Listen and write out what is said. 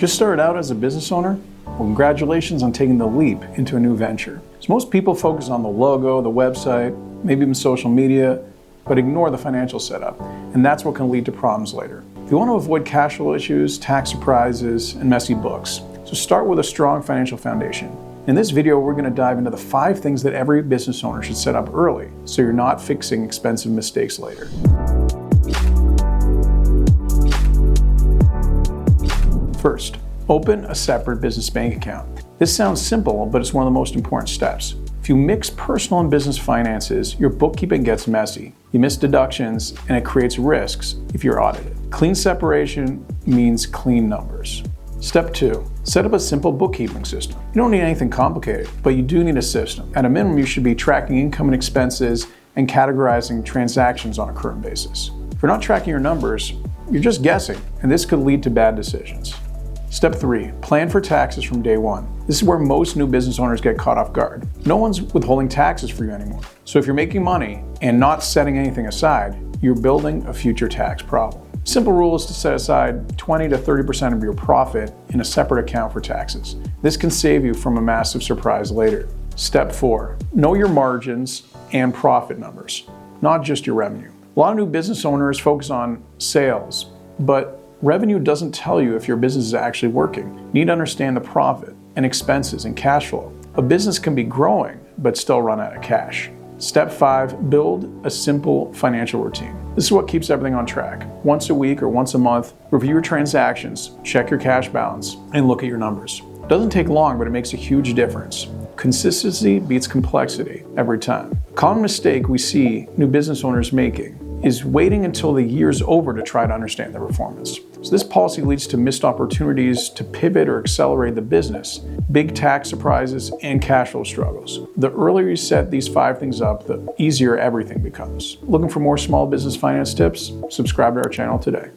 Just started out as a business owner? Well, congratulations on taking the leap into a new venture. So most people focus on the logo, the website, maybe even social media, but ignore the financial setup, and that's what can lead to problems later. If you want to avoid cash flow issues, tax surprises, and messy books, so start with a strong financial foundation. In this video, we're going to dive into the 5 things that every business owner should set up early, so you're not fixing expensive mistakes later. First, open a separate business bank account. This sounds simple, but it's one of the most important steps. If you mix personal and business finances, your bookkeeping gets messy. You miss deductions, and it creates risks if you're audited. Clean separation means clean numbers. Step 2, set up a simple bookkeeping system. You don't need anything complicated, but you do need a system. At a minimum, you should be tracking income and expenses and categorizing transactions on a current basis. If you're not tracking your numbers, you're just guessing, and this could lead to bad decisions. Step 3, plan for taxes from day one. This is where most new business owners get caught off guard. No one's withholding taxes for you anymore. So if you're making money and not setting anything aside, you're building a future tax problem. Simple rule is to set aside 20 to 30% of your profit in a separate account for taxes. This can save you from a massive surprise later. Step 4, know your margins and profit numbers, not just your revenue. A lot of new business owners focus on sales, but revenue doesn't tell you if your business is actually working. You need to understand the profit and expenses and cash flow. A business can be growing, but still run out of cash. Step 5, build a simple financial routine. This is what keeps everything on track. Once a week or once a month, review your transactions, check your cash balance, and look at your numbers. It doesn't take long, but it makes a huge difference. Consistency beats complexity every time. A common mistake we see new business owners making is waiting until the year's over to try to understand their performance. So this policy leads to missed opportunities to pivot or accelerate the business, big tax surprises, and cash flow struggles. The earlier you set these 5 things up, the easier everything becomes. Looking for more small business finance tips? Subscribe to our channel today.